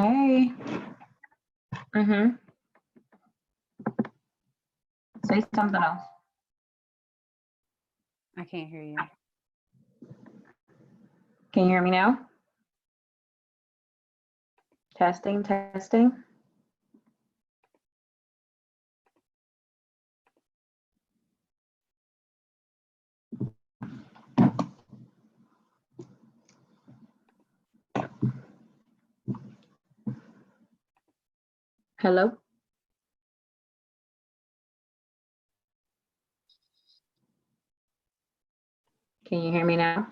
Hey. Say something else. I can't hear you. Can you hear me now? Testing, testing. Hello? Can you hear me now?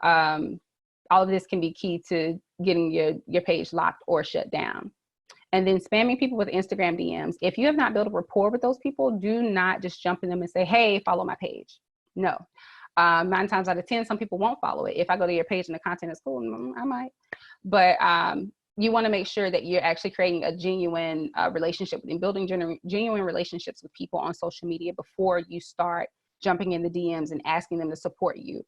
All of this can be key to getting your page locked or shut down. And then spamming people with Instagram DMs. If you have not built a rapport with those people, do not just jump in them and say, hey, follow my page. No. 9 times out of 10, some people won't follow it. If I go to your page and the content is cool, I might. But you want to make sure that you're actually creating a genuine relationship and building genuine relationships with people on social media before you start jumping in the DMs and asking them to support you.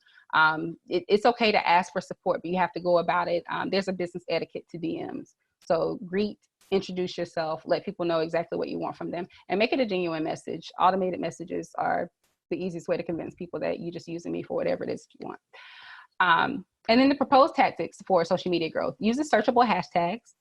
It's okay to ask for support, but you have to go about it. There's a business etiquette to DMs. So greet, introduce yourself, let people know exactly what you want from them, and make it a genuine message. Automated messages are the easiest way to convince people that you're just using me for whatever it is you want. And then the proposed tactics for social media growth: use the searchable hashtags.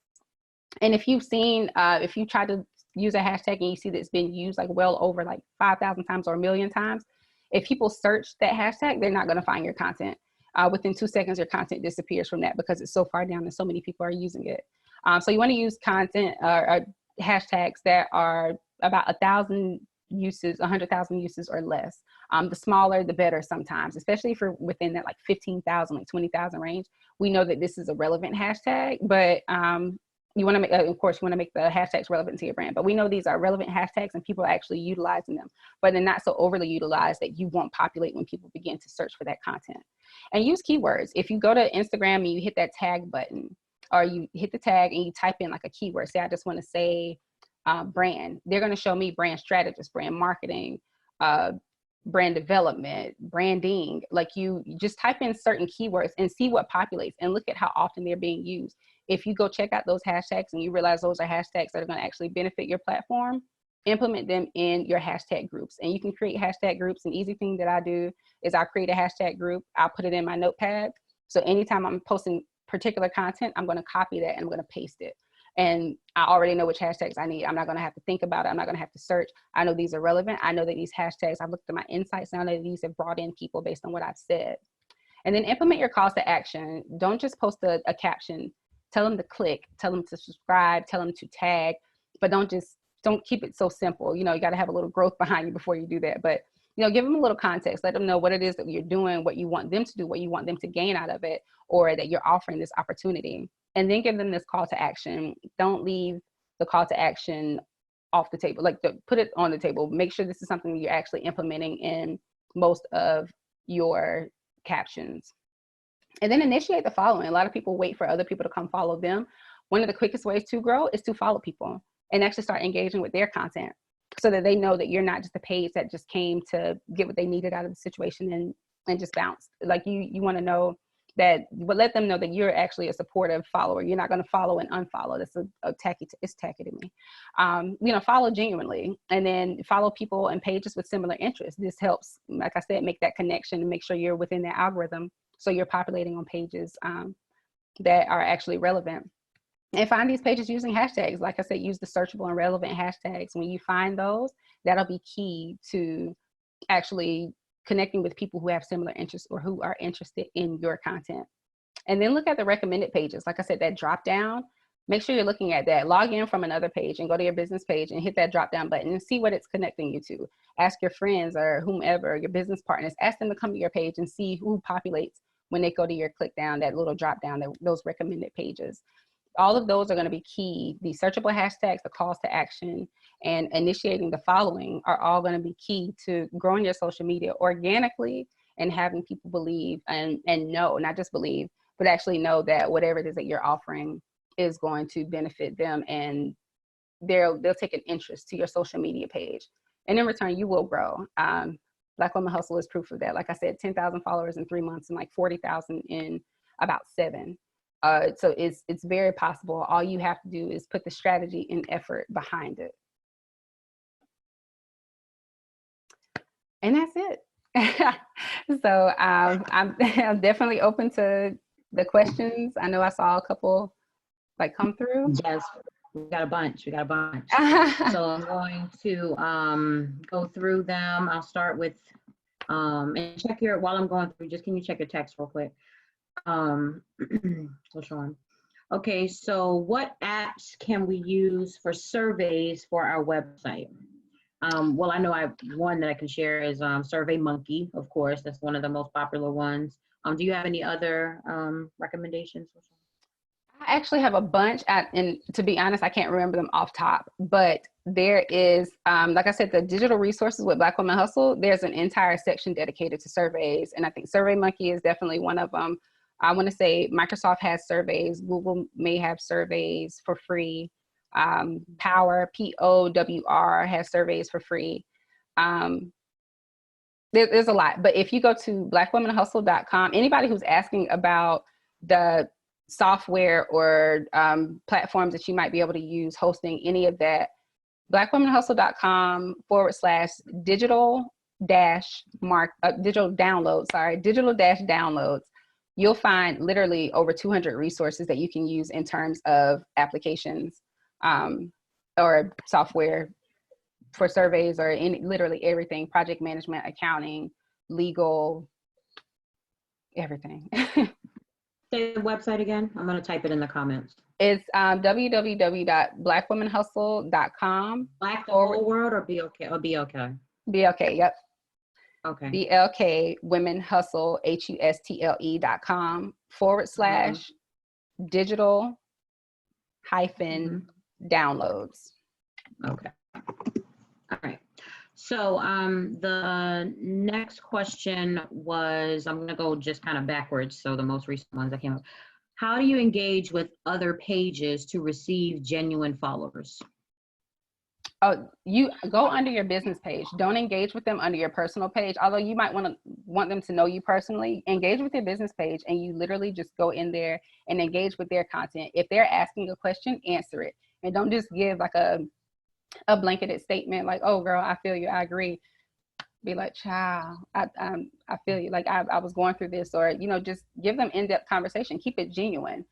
And if you've seen, if you try to use a hashtag and you see that it's been used like well over like 5,000 times or 1,000,000 times, if people search that hashtag, they're not going to find your content. Within 2 seconds, your content disappears from that because it's so far down and so many people are using it. So you want to use content or hashtags that are about 1,000 uses, 100,000 uses or less. The smaller, the better sometimes, especially if you're within that like 15,000, like 20,000 range. We know that this is a relevant hashtag, but you want to make, of course, you want to make the hashtags relevant to your brand, but we know these are relevant hashtags and people are actually utilizing them, but they're not so overly utilized that you won't populate when people begin to search for that content. And use keywords. If you go to Instagram and you hit that tag button, or you hit the tag and you type in like a keyword, say, I just want to say brand, they're going to show me brand strategist, brand marketing, brand development, branding. Like you just type in certain keywords and see what populates and look at how often they're being used. If you go check out those hashtags and you realize those are hashtags that are going to actually benefit your platform, implement them in your hashtag groups. And you can create hashtag groups. An easy thing that I do is I'll create a hashtag group. I'll put it in my notepad. So anytime I'm posting particular content, I'm going to copy that and I'm going to paste it. And I already know which hashtags I need. I'm not going to have to think about it. I'm not going to have to search. I know these are relevant. I know that these hashtags, I've looked at my insights now that these have brought in people based on what I've said. And then implement your calls to action. Don't just post a caption. Tell them to click, tell them to subscribe, tell them to tag, but don't keep it so simple. You know, you got to have a little growth behind you before you do that. But, you know, give them a little context, let them know what it is that you're doing, what you want them to do, what you want them to gain out of it, or that you're offering this opportunity. And then give them this call to action. Don't leave the call to action off the table, put it on the table. Make sure this is something that you're actually implementing in most of your captions. And then initiate the following. A lot of people wait for other people to come follow them. One of the quickest ways to grow is to follow people and actually start engaging with their content so that they know that you're not just a page that just came to get what they needed out of the situation and just bounced. Like you want to know that, but let them know that you're actually a supportive follower. You're not going to follow and unfollow. That's it's tacky to me. You know, follow genuinely, and then follow people and pages with similar interests. This helps, like I said, make that connection and make sure you're within that algorithm. So you're populating on pages that are actually relevant. And find these pages using hashtags. Like I said, use the searchable and relevant hashtags. When you find those, that'll be key to actually connecting with people who have similar interests or who are interested in your content. And then look at the recommended pages. Like I said, that drop down, make sure you're looking at that. Log in from another page and go to your business page and hit that drop down button and see what it's connecting you to. Ask your friends or whomever, your business partners, ask them to come to your page and see who populates when they go to your click down, that little drop down, those recommended pages. All of those are going to be key. The searchable hashtags, the calls to action, and initiating the following are all going to be key to growing your social media organically and having people believe and know, not just believe, but actually know that whatever it is that you're offering is going to benefit them and they'll take an interest to your social media page. And in return, you will grow. Black Women Hustle is proof of that. Like I said, 10,000 followers in 3 months and like 40,000 in about 7. So it's very possible. All you have to do is put the strategy and effort behind it. And that's it. So I'm definitely open to the questions. I know I saw a couple like come through. Yes, we got a bunch. So I'm going to go through them. I'll start with and check your, while I'm going through, just can you check your text real quick? Lashawn. Okay, so what apps can we use for surveys for our website? Well, I know one that I can share is SurveyMonkey, of course. That's one of the most popular ones. Do you have any other recommendations? I actually have a bunch, and to be honest, I can't remember them off top, but there is, like I said, the digital resources with Black Women Hustle, there's an entire section dedicated to surveys. And I think SurveyMonkey is definitely one of them. I want to say Microsoft has surveys. Google may have surveys for free. Power, POWR, has surveys for free. There's a lot, but if you go to blackwomenhustle.com, anybody who's asking about the software or platforms that you might be able to use hosting any of that, blackwomenhustle.com /digital downloads. You'll find literally over 200 resources that you can use in terms of applications or software for surveys or literally everything, project management, accounting, legal, everything. Say the website again. I'm going to type it in the comments. It's www.blackwomenhustle.com. Black the whole word or BOK? Or BOK? BLK, yep. Okay. BLK Women Hustle, HUSTLE.com / digital -downloads. Okay. All right. So the next question was, I'm going to go just kind of backwards. So the most recent ones that came up. How do you engage with other pages to receive genuine followers? Oh, you go under your business page. Don't engage with them under your personal page. Although you might want them to know you personally, engage with your business page, and you literally just go in there and engage with their content. If they're asking a question, answer it. And don't just give like a blanketed statement like, oh girl, I feel you, I agree. Be like, child, I feel you, like I was going through this, or just give them in-depth conversation. Keep it genuine.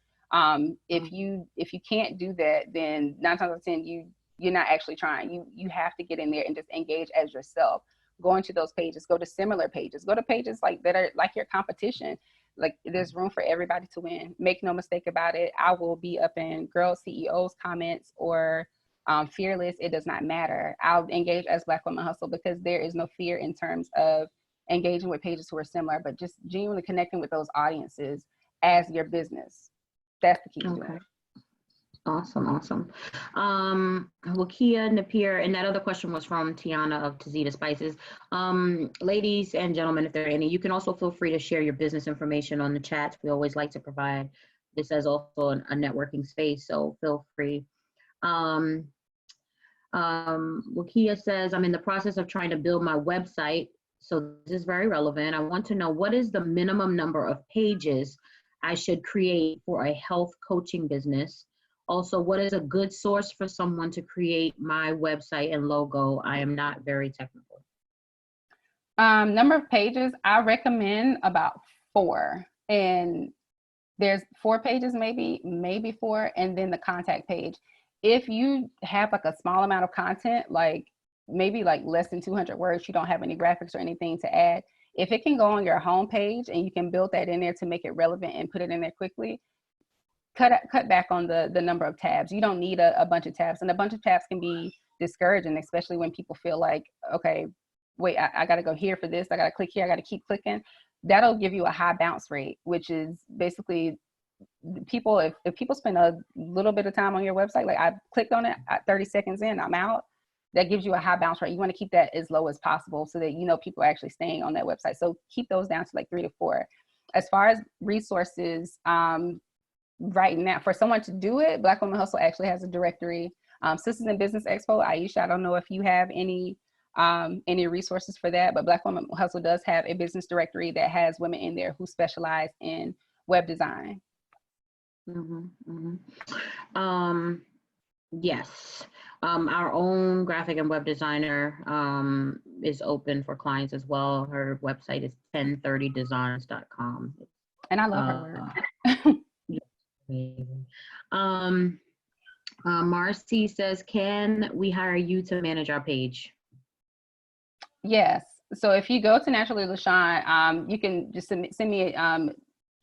If you can't do that, then 9 times out of 10 you're not actually trying. You have to get in there and just engage as yourself. Go into those pages, go to similar pages, go to pages like that are like your competition. Like there's room for everybody to win. Make no mistake about it. I will be up in Girl CEO's comments or Fearless. It does not matter. I'll engage as Black Women Hustle because there is no fear in terms of engaging with pages who are similar, but just genuinely connecting with those audiences as your business. That's the key to it. Awesome. Wakia Napier, and that other question was from Tiana of Tazita Spices. Ladies and gentlemen, if there are any, you can also feel free to share your business information on the chat. We always like to provide this as also a networking space, so feel free. Wakia says, I'm in the process of trying to build my website, so this is very relevant. I want to know, what is the minimum number of pages I should create for a health coaching business? Also, what is a good source for someone to create my website and logo? I am not very technical. Number of pages, I recommend about 4. And there's 4 pages, maybe 4, and then the contact page. If you have like a small amount of content, like maybe like less than 200 words, you don't have any graphics or anything to add, if it can go on your home page and you can build that in there to make it relevant and put it in there quickly, cut back on the number of tabs. You don't need a bunch of tabs, and a bunch of tabs can be discouraging, especially when people feel like, okay, wait, I got to go here for this. I got to click here. I got to keep clicking. That'll give you a high bounce rate, which is basically people, if people spend a little bit of time on your website, like I clicked on it, 30 seconds in, I'm out. That gives you a high bounce rate. You want to keep that as low as possible so that people are actually staying on that website. So keep those down to like 3 to 4. As far as resources, right now, for someone to do it, Black Women Hustle actually has a directory. Sisters in Business Expo, Aisha, I don't know if you have any resources for that, but Black Women Hustle does have a business directory that has women in there who specialize in web design. Yes. Our own graphic and web designer is open for clients as well. Her website is 1030designs.com. And I love her work. Marcy says, can we hire you to manage our page? Yes. So if you go to Naturally Lashawn, you can just send me an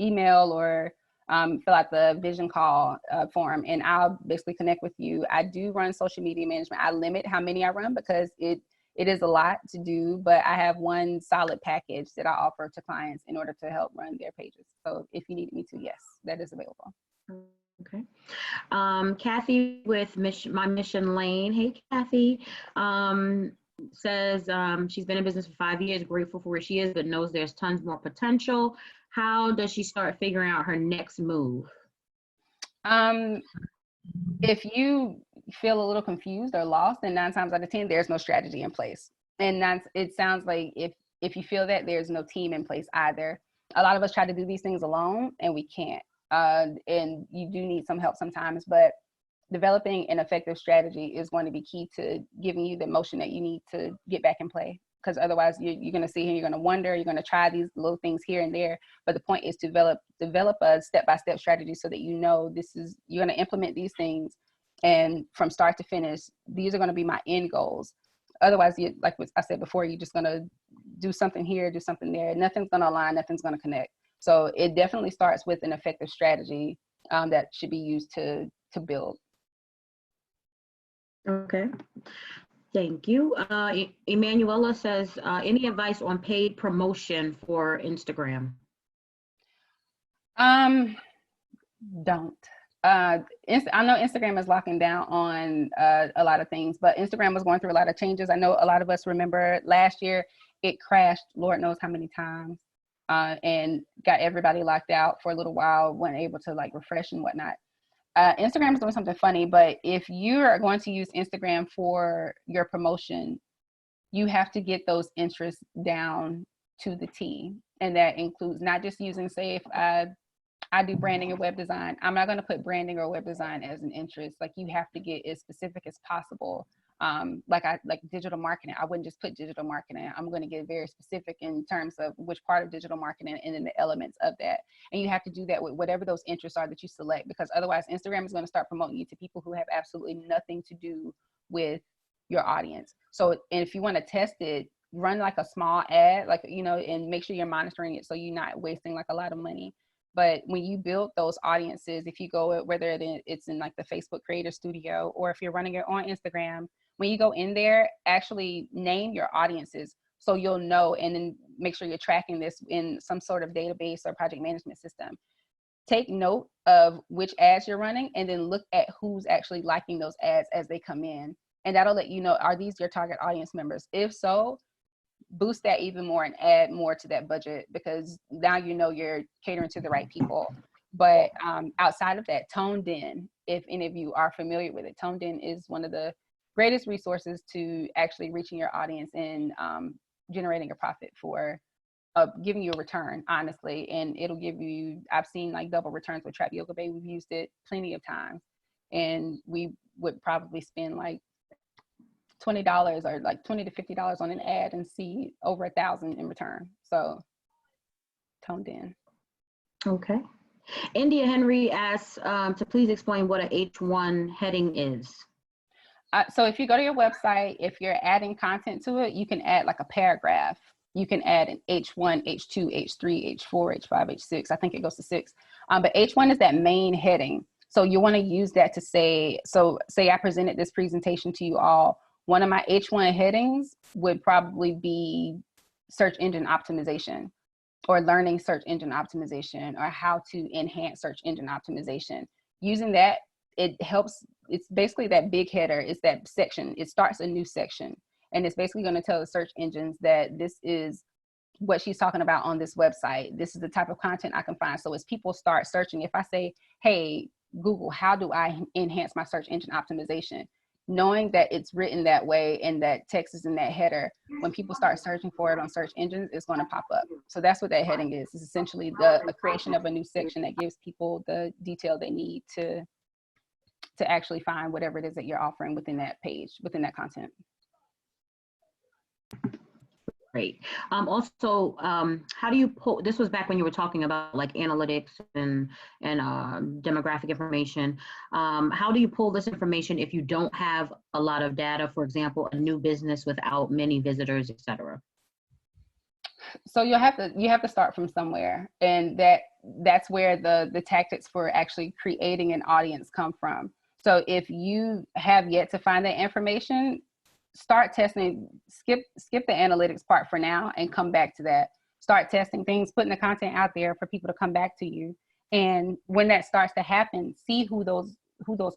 email or fill out the vision call form, and I'll basically connect with you. I do run social media management. I limit how many I run because it is a lot to do, but I have one solid package that I offer to clients in order to help run their pages. So if you need me to, yes, that is available. Okay. Kathy with My Mission Lane. Hey, Kathy. Says she's been in business for 5 years, grateful for where she is, but knows there's tons more potential. How does she start figuring out her next move? If you feel a little confused or lost, then 9 times out of 10, there's no strategy in place. And it sounds like if you feel that, there's no team in place either. A lot of us try to do these things alone and we can't. And you do need some help sometimes, but developing an effective strategy is going to be key to giving you the motion that you need to get back in play. Because otherwise you're going to sit here, you're going to wonder, you're going to try these little things here and there. But the point is to develop a step-by-step strategy so that you know you're going to implement these things. And from start to finish, these are going to be my end goals. Otherwise, like I said before, you're just going to do something here, do something there. Nothing's going to align, nothing's going to connect. So it definitely starts with an effective strategy that should be used to build. Okay. Thank you. Emanuela says, any advice on paid promotion for Instagram? Don't. I know Instagram is locking down on a lot of things, but Instagram was going through a lot of changes. I know a lot of us remember last year it crashed, Lord knows how many times, and got everybody locked out for a little while, weren't able to like refresh and whatnot. Instagram is doing something funny, but if you are going to use Instagram for your promotion, you have to get those interests down to the T. And that includes not just using, say, if I do branding or web design, I'm not going to put branding or web design as an interest. Like you have to get as specific as possible. Like digital marketing, I wouldn't just put digital marketing. I'm going to get very specific in terms of which part of digital marketing and then the elements of that. And you have to do that with whatever those interests are that you select, because otherwise Instagram is going to start promoting you to people who have absolutely nothing to do with your audience. So, and if you want to test it, run like a small ad, like, and make sure you're monitoring it so you're not wasting like a lot of money. But when you build those audiences, if you go, whether it's in like the Facebook Creator Studio, or if you're running it on Instagram, when you go in there, actually name your audiences so you'll know, and then make sure you're tracking this in some sort of database or project management system. Take note of which ads you're running and then look at who's actually liking those ads as they come in. And that'll let you know, are these your target audience members? If so, boost that even more and add more to that budget, because now you know you're catering to the right people. But outside of that, Toned In, if any of you are familiar with it, Toned In is one of the greatest resources to actually reaching your audience and generating a profit for giving you a return, honestly. And it'll give you, I've seen like double returns with Trap Yoga Bay. We've used it plenty of times, and we would probably spend like $20 or like $20 to $50 on an ad and see over 1,000 in return. So Toned In. Okay. India Henry asks to please explain what an H1 heading is. So if you go to your website, if you're adding content to it, you can add like a paragraph. You can add an H1, H2, H3, H4, H5, H6. I think it goes to 6. But H1 is that main heading. So you want to use that to say I presented this presentation to you all. One of my H1 headings would probably be search engine optimization, or learning search engine optimization, or how to enhance search engine optimization. Using that, it helps. It's basically that big header. It's that section. It starts a new section. And it's basically going to tell the search engines that this is what she's talking about on this website. This is the type of content I can find. So as people start searching, if I say, hey, Google, how do I enhance my search engine optimization? knowing that it's written that way and that text is in that header, when people start searching for it on search engines, it's going to pop up. So that's what that heading is. It's essentially a creation of a new section that gives people the detail they need to actually find whatever it is that you're offering within that page, within that content. Great. Also, how do you pull, this was back when you were talking about like analytics and demographic information. How do you pull this information if you don't have a lot of data, for example, a new business without many visitors, et cetera? So you have to start from somewhere, and that's where the tactics for actually creating an audience come from. So if you have yet to find that information, start testing, skip the analytics part for now and come back to that. Start testing things, putting the content out there for people to come back to you. And when that starts to happen, see who those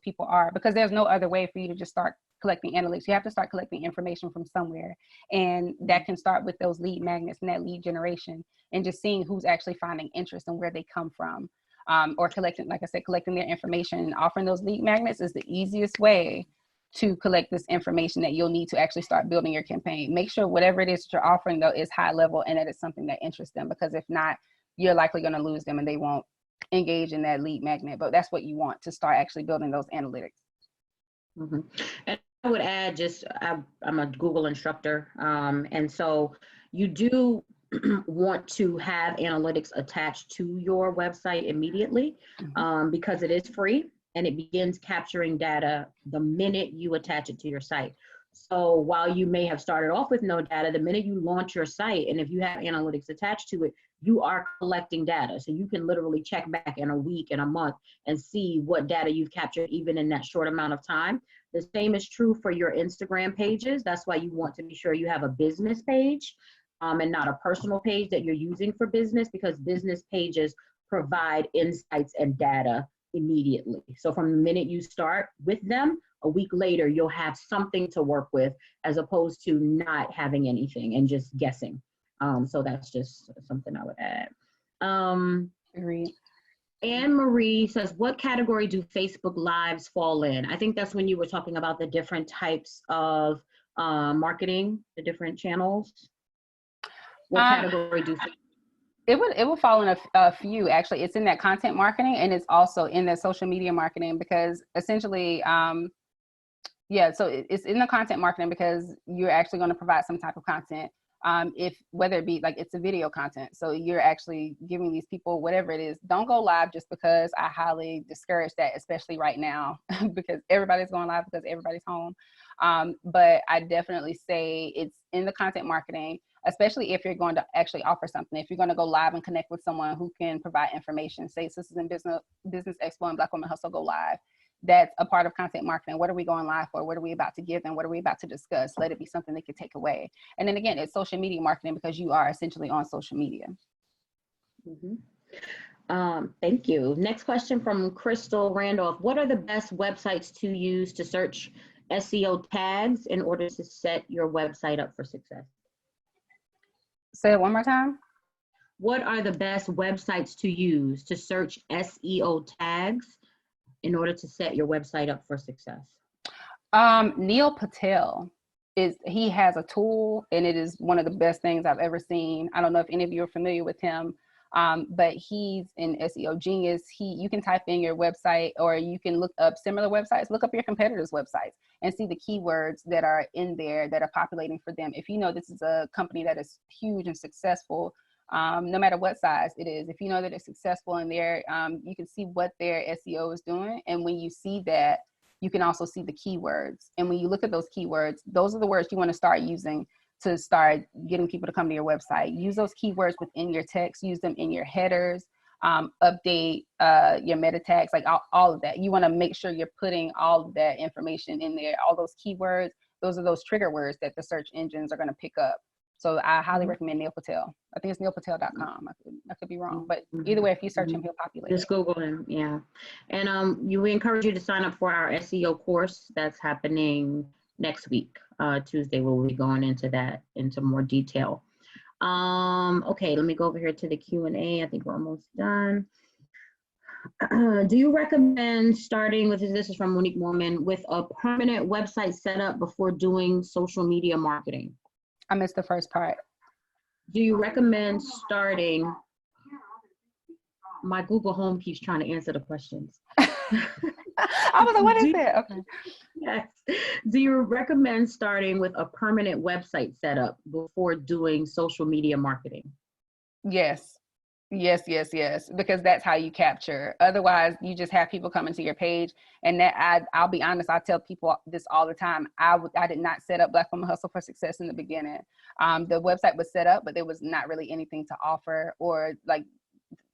people are, because there's no other way for you to just start collecting analytics. You have to start collecting information from somewhere. And that can start with those lead magnets and that lead generation, and just seeing who's actually finding interest and where they come from. Or collecting, like I said, collecting their information and offering those lead magnets is the easiest way to collect this information that you'll need to actually start building your campaign. Make sure whatever it is that you're offering, though, is high level and that it's something that interests them, because if not, you're likely going to lose them and they won't engage in that lead magnet. But that's what you want to start actually building those analytics. Mm-hmm. And I would add, just I'm a Google instructor, and so you do want to have analytics attached to your website immediately, because it is free and it begins capturing data the minute you attach it to your site. So while you may have started off with no data, the minute you launch your site, and if you have analytics attached to it, you are collecting data. So you can literally check back in a week, in a month, and see what data you've captured even in that short amount of time. The same is true for your Instagram pages. That's why you want to be sure you have a business page and not a personal page that you're using for business, because business pages provide insights and data immediately. So from the minute you start with them, a week later, you'll have something to work with, as opposed to not having anything and just guessing. So that's just something I would add. Agreed. Anne Marie says, what category do Facebook Lives fall in? I think that's when you were talking about the different types of marketing, the different channels. What category do it would fall in a few, actually. It's in that content marketing, and it's also in that social media marketing, because essentially, so it's in the content marketing because you're actually going to provide some type of content. Whether it be like it's a video content, so you're actually giving these people whatever it is. Don't go live just because. I highly discourage that, especially right now, because everybody's going live because everybody's home. But I definitely say it's in the content marketing, especially if you're going to actually offer something. If you're going to go live and connect with someone who can provide information, say Sistahs in Business Expo and Black Women Hustle go live. That's a part of content marketing. What are we going live for? What are we about to give them? What are we about to discuss? Let it be something they can take away. And then again, it's social media marketing, because you are essentially on social media. Thank you. Next question from Crystal Randolph. What are the best websites to use to search SEO tags in order to set your website up for success? Say it one more time. What are the best websites to use to search SEO tags in order to set your website up for success? Neil Patel he has a tool, and it is one of the best things I've ever seen. I don't know if any of you are familiar with him, but he's an SEO genius. You can type in your website, or you can look up similar websites, look up your competitors' websites and see the keywords that are in there that are populating for them. If you know this is a company that is huge and successful, no matter what size it is, if you know that it's successful in there, you can see what their SEO is doing. And when you see that, you can also see the keywords. And when you look at those keywords, those are the words you want to start using to start getting people to come to your website. Use those keywords within your text, use them in your headers, update your meta tags, like all of that. You want to make sure you're putting all of that information in there, all those keywords. Those are those trigger words that the search engines are going to pick up. So I highly recommend Neil Patel. I think it's neilpatel.com. I could be wrong, but either way, if you search him, he'll populate. Just Google him, yeah. And we encourage you to sign up for our SEO course that's happening next week, Tuesday. We'll be going into more detail. Okay, let me go over here to the Q&A. I think we're almost done. Do you recommend starting with, this is from Monique Mormon, with a permanent website setup before doing social media marketing? I missed the first part. Do you recommend starting, my Google Home keeps trying to answer the questions. I was like, what is it? Okay. Yes. Do you recommend starting with a permanent website setup before doing social media marketing? Yes. Yes, because that's how you capture. Otherwise, you just have people coming to your page, and that I'll be honest, I tell people this all the time. I did not set up Black Women Hustle for Success in the beginning. The website was set up, but there was not really anything to offer or like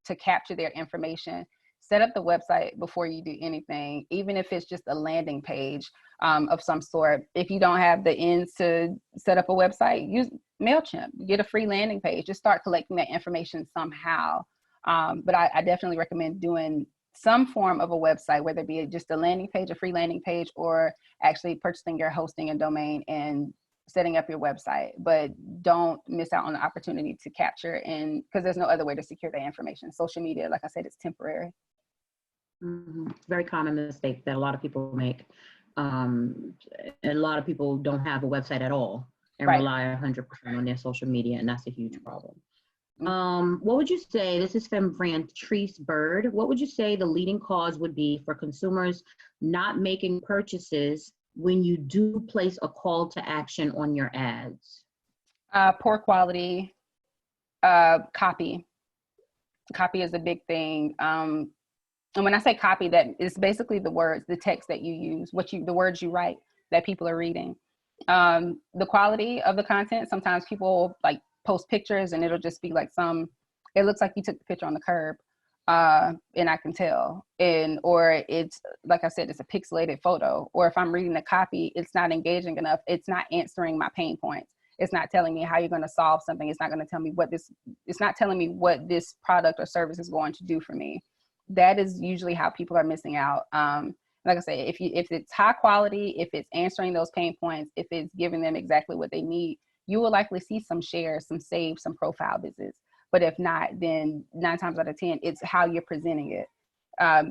to capture their information. Set up the website before you do anything, even if it's just a landing page of some sort. If you don't have the ends to set up a website, use MailChimp, get a free landing page, just start collecting that information somehow. But I definitely recommend doing some form of a website, whether it be just a landing page, a free landing page, or actually purchasing your hosting and domain and setting up your website. But don't miss out on the opportunity to capture, and because there's no other way to secure that information. Social media, like I said, it's temporary. Mm-hmm. Very common mistake that a lot of people make. And a lot of people don't have a website at all and Right. rely 100% on their social media, and that's a huge problem. What would you say, this is from Frantrice Bird, what would you say the leading cause would be for consumers not making purchases when you do place a call to action on your ads? Poor quality copy. Copy is a big thing. And when I say copy, that is basically the words, the text that you use, the words you write that people are reading. The quality of the content, sometimes people like post pictures and it'll just be like it looks like you took the picture on the curb, and I can tell. Or it's, like I said, it's a pixelated photo. Or if I'm reading the copy, it's not engaging enough. It's not answering my pain points. It's not telling me how you're going to solve something. It's not going to tell me it's not telling me what this product or service is going to do for me. That is usually how people are missing out. Like I say, if it's high quality, if it's answering those pain points, if it's giving them exactly what they need, you will likely see some shares, some saves, some profile visits. But if not, then 9 times out of 10, it's how you're presenting it.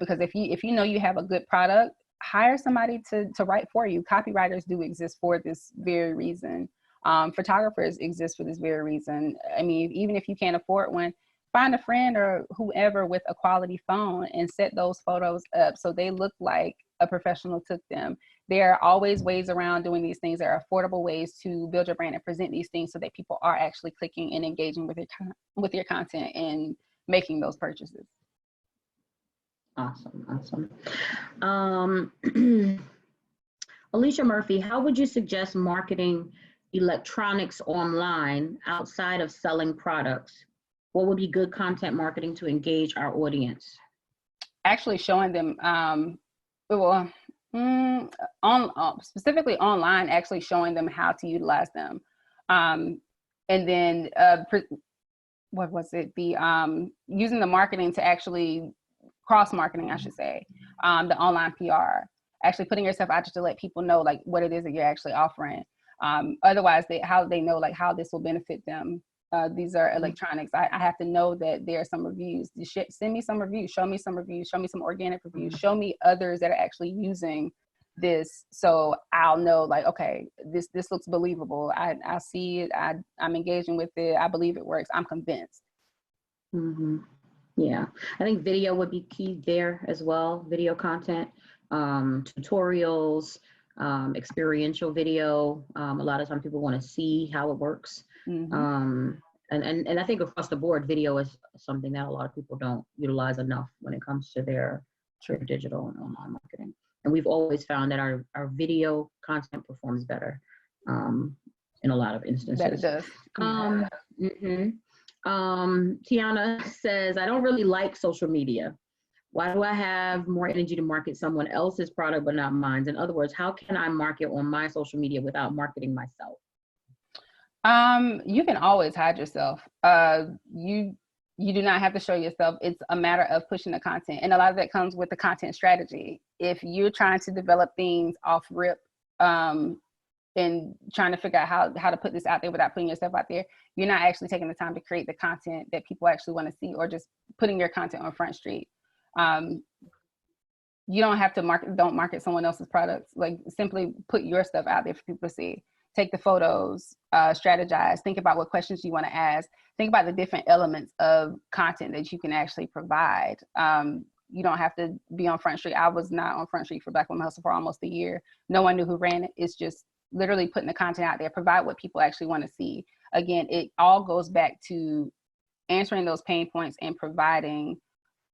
Because if you know you have a good product, hire somebody to write for you. Copywriters do exist for this very reason. Photographers exist for this very reason. I mean, even if you can't afford one, find a friend or whoever with a quality phone and set those photos up so they look like a professional took them. There are always ways around doing these things. There are affordable ways to build your brand and present these things so that people are actually clicking and engaging with your content and making those purchases. Awesome. Alicia Murphy, how would you suggest marketing electronics online outside of selling products? What would be good content marketing to engage our audience? Actually showing them, specifically online, actually showing them how to utilize them. And then, what was it? Using the marketing to actually cross-marketing, I should say, the online PR, actually putting yourself out there to let people know like what it is that you're actually offering. Otherwise, how they know like how this will benefit them. These are electronics. I have to know that there are some reviews. Send me some reviews, show me some reviews, show me some organic reviews, show me others that are actually using this. So I'll know like, okay, this looks believable. I see it. I'm engaging with it. I believe it works. I'm convinced. Mm-hmm. Yeah, I think video would be key there as well. Video content, tutorials, experiential video. A lot of times people want to see how it works. Mm-hmm. And I think across the board, video is something that a lot of people don't utilize enough when it comes to their digital and online marketing. And we've always found that our video content performs better in a lot of instances. That it does. Mm-hmm. Tiana says, I don't really like social media. Why do I have more energy to market someone else's product but not mine? In other words, how can I market on my social media without marketing myself? You can always hide yourself. You do not have to show yourself. It's a matter of pushing the content. And a lot of that comes with the content strategy. If you're trying to develop things off rip, and trying to figure out how to put this out there without putting yourself out there, you're not actually taking the time to create the content that people actually want to see, or just putting your content on Front Street. You don't have to don't market someone else's products. Like, simply put your stuff out there for people to see. Take the photos, strategize, think about what questions you want to ask, think about the different elements of content that you can actually provide. You don't have to be on Front Street. I was not on Front Street for Black Women Hustle for almost a year. No one knew who ran it. It's just literally putting the content out there, provide what people actually want to see. Again, it all goes back to answering those pain points and providing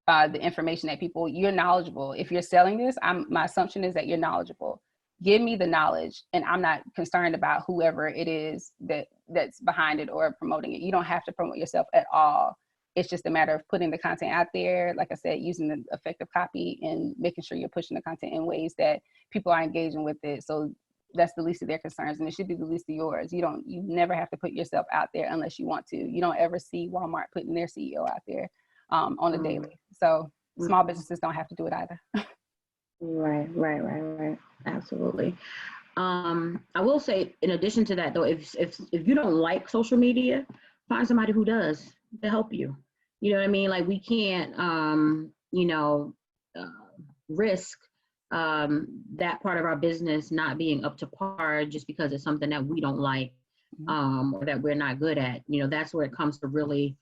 the information that people, you're knowledgeable. If you're selling this, my assumption is that you're knowledgeable. Give me the knowledge, and I'm not concerned about whoever it is that's behind it or promoting it. You don't have to promote yourself at all. It's just a matter of putting the content out there, like I said, using the effective copy and making sure you're pushing the content in ways that people are engaging with it. So that's the least of their concerns, and it should be the least of yours. You never have to put yourself out there unless you want to. You don't ever see Walmart putting their CEO out there on a daily. So small businesses don't have to do it either. Right. Absolutely. I will say, in addition to that, though, if you don't like social media, find somebody who does to help you. You know what I mean? Like, we can't, risk that part of our business not being up to par just because it's something that we don't like, or that we're not good at. You know, that's where it comes to really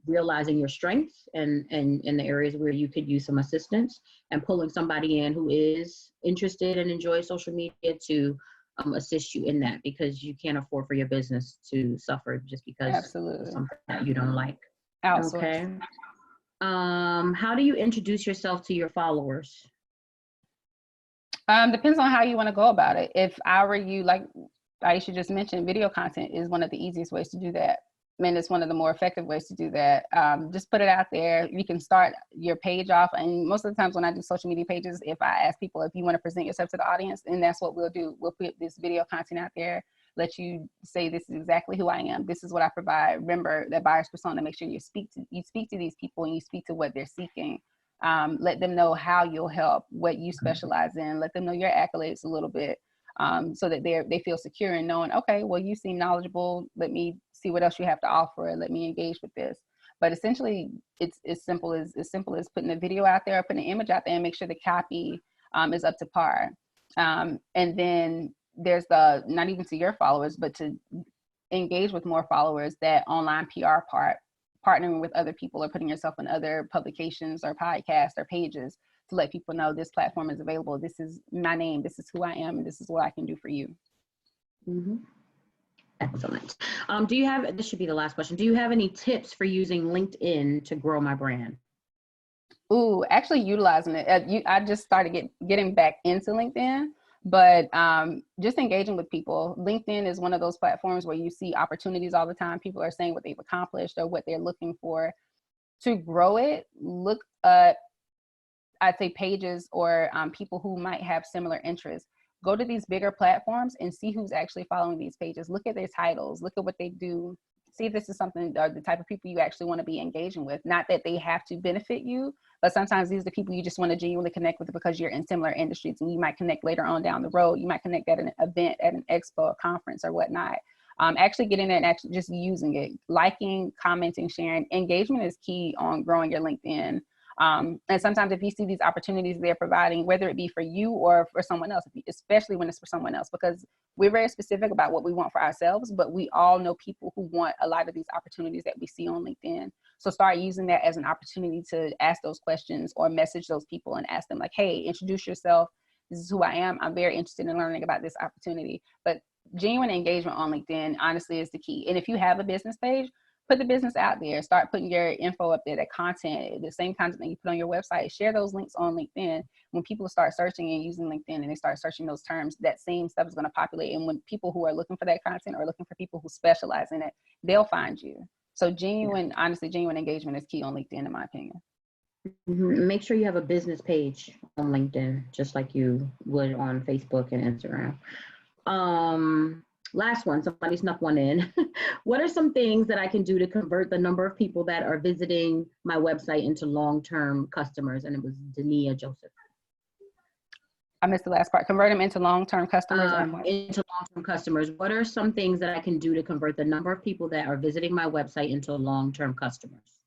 realizing your strengths and in the areas where you could use some assistance, and pulling somebody in who is interested and enjoys social media to assist you in that, because you can't afford for your business to suffer just because of something that you don't like. Outsource. Okay. How do you introduce yourself to your followers? Depends on how you want to go about it. If I were you, like Aisha just mentioned, video content is one of the easiest ways to do that. I mean, it's one of the more effective ways to do that. Just put it out there. You can start your page off. And most of the times when I do social media pages, if I ask people, if you want to present yourself to the audience, and that's what we'll do. We'll put this video content out there, let you say, this is exactly who I am. This is what I provide. Remember that buyer's persona. Make sure you speak to these people and you speak to what they're seeking. Let them know how you'll help, what you specialize in. Let them know your accolades a little bit, so that they feel secure in knowing, okay, well, you seem knowledgeable. Let me see what else you have to offer. Let me engage with this. But essentially, it's as simple as putting a video out there, or putting an image out there, and make sure the copy is up to par. And then there's the, not even to your followers, but to engage with more followers, that online PR part, partnering with other people or putting yourself in other publications or podcasts or pages to let people know this platform is available. This is my name. This is who I am. And this is what I can do for you. Mm-hmm. Excellent. Do you have, this should be the last question. Do you have any tips for using LinkedIn to grow my brand? Ooh, actually utilizing it. I just started getting back into LinkedIn, but just engaging with people. LinkedIn is one of those platforms where you see opportunities all the time. People are saying what they've accomplished or what they're looking for. To grow it, look at, I'd say, pages or people who might have similar interests. Go to these bigger platforms and see who's actually following these pages. Look at their titles, look at what they do. See if this is something, or the type of people you actually want to be engaging with. Not that they have to benefit you, but sometimes these are the people you just want to genuinely connect with because you're in similar industries, and you might connect later on down the road. You might connect at an event, at an expo, a conference, or whatnot. Actually getting there and actually just using it, liking, commenting, sharing. Engagement is key on growing your LinkedIn. And sometimes if you see these opportunities they're providing, whether it be for you or for someone else, especially when it's for someone else, because we're very specific about what we want for ourselves, but we all know people who want a lot of these opportunities that we see on LinkedIn. So start using that as an opportunity to ask those questions or message those people and ask them, like, hey, introduce yourself. This is who I am. I'm very interested in learning about this opportunity. But genuine engagement on LinkedIn, honestly, is the key. And if you have a business page, put the business out there. Start putting your info up there, that content, the same content that you put on your website. Share those links on LinkedIn. When people start searching and using LinkedIn and they start searching those terms, that same stuff is going to populate. And when people who are looking for that content are looking for people who specialize in it, they'll find you. So honestly, genuine engagement is key on LinkedIn, in my opinion. Mm-hmm. Make sure you have a business page on LinkedIn, just like you would on Facebook and Instagram. Last one, somebody snuck one in. What are some things that I can do to convert the number of people that are visiting my website into long-term customers? And it was Dania Joseph. I missed the last part. Convert them into long-term customers. Into long-term customers. What are some things that I can do to convert the number of people that are visiting my website into long-term customers?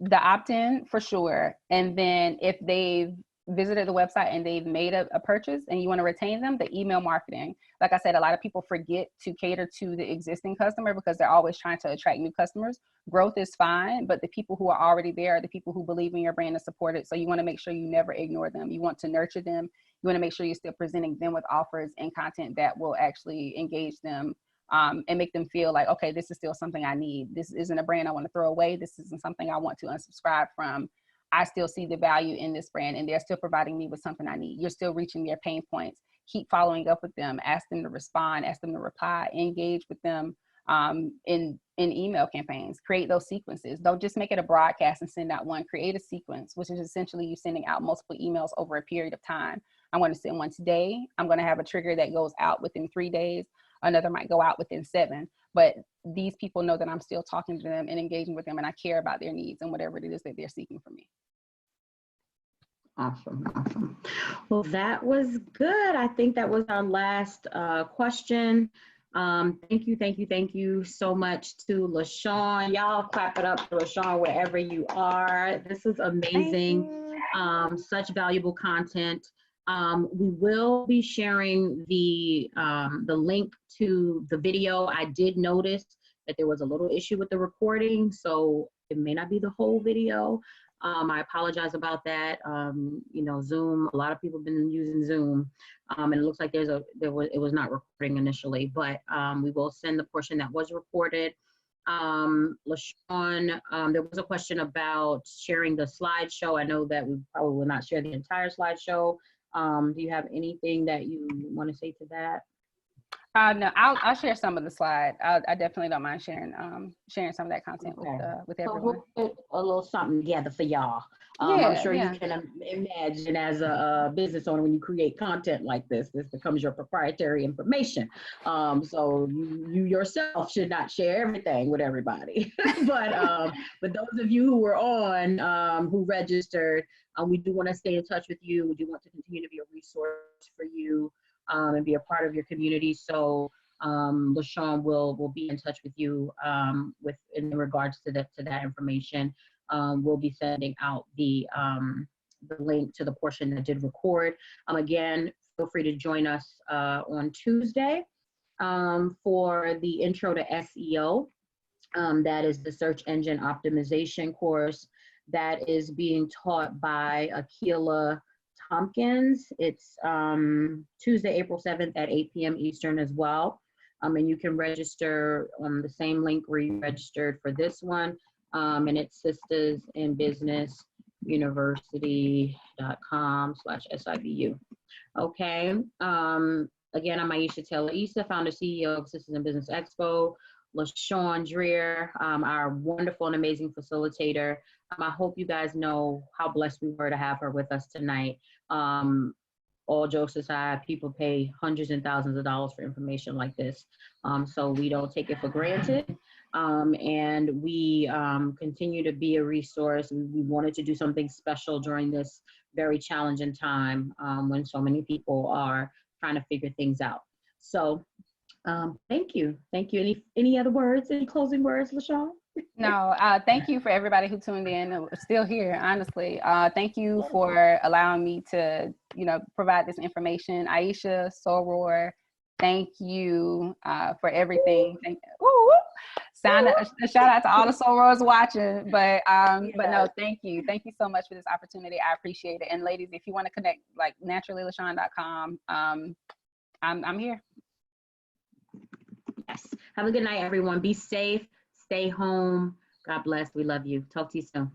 The opt-in for sure. And then if they've visited the website and they've made a purchase and you want to retain them, the email marketing. Like I said, a lot of people forget to cater to the existing customer because they're always trying to attract new customers. Growth is fine, but the people who are already there are the people who believe in your brand and support it. So you want to make sure you never ignore them. You want to nurture them. You want to make sure you're still presenting them with offers and content that will actually engage them, and make them feel like, okay, this is still something I need. This isn't a brand I want to throw away. This isn't something I want to unsubscribe from. I still see the value in this brand and they're still providing me with something I need. You're still reaching their pain points. Keep following up with them, ask them to respond, ask them to reply, engage with them in email campaigns, create those sequences. Don't just make it a broadcast and send out one, create a sequence, which is essentially you sending out multiple emails over a period of time. I'm going to send one today. I'm going to have a trigger that goes out within 3 days. Another might go out within 7, but these people know that I'm still talking to them and engaging with them and I care about their needs and whatever it is that they're seeking from me. Awesome, awesome. Well, that was good. I think that was our last question. Thank you so much to Lashawn. Y'all clap it up to Lashawn wherever you are. This is amazing. Such valuable content. We will be sharing the link to the video. I did notice that there was a little issue with the recording, so it may not be the whole video. I apologize about that. You know, Zoom, a lot of people have been using Zoom, and it looks like it was not recording initially, but we will send the portion that was recorded. LaShawn, there was a question about sharing the slideshow. I know that we probably will not share the entire slideshow. Do you have anything that you want to say to that? No, I'll share some of the slide. I definitely don't mind sharing some of that content with everyone. So we'll put a little something together for y'all. I'm sure you can imagine as a business owner, when you create content like this becomes your proprietary information. So you yourself should not share everything with everybody. But those of you who were on, who registered, we do want to stay in touch with you. We do want to continue to be a resource for you. And be a part of your community. So LaShawn will be in touch with you in regards to that information. We'll be sending out the link to the portion that did record. Again, feel free to join us on Tuesday for the Intro to SEO. That is the search engine optimization course that is being taught by Akila Tompkins. It's Tuesday, April 7th at 8 p.m. Eastern as well. And you can register on the same link where you registered for this one. And it's Sistahs in Business University.com/SIBU. Okay. Again, I'm Aisha Taylor Issa, founder CEO of Sistahs in Business Expo. Lashawn Dreher, our wonderful and amazing facilitator. I hope you guys know how blessed we were to have her with us tonight. All jokes aside, people pay hundreds and thousands of dollars for information like this. So we don't take it for granted. And we continue to be a resource. We wanted to do something special during this very challenging time when so many people are trying to figure things out. So thank you. Any other words, any closing words, Lashawn? No, thank you for everybody who tuned in and still here, honestly. Thank you for allowing me to, provide this information. Aisha, Soror, thank you for everything. A shout out to all the Sorors watching, but no, thank you. Thank you so much for this opportunity. I appreciate it. And ladies, if you want to connect, like naturallylashawn.com, I'm here. Yes. Have a good night, everyone. Be safe. Stay home. God bless. We love you. Talk to you soon.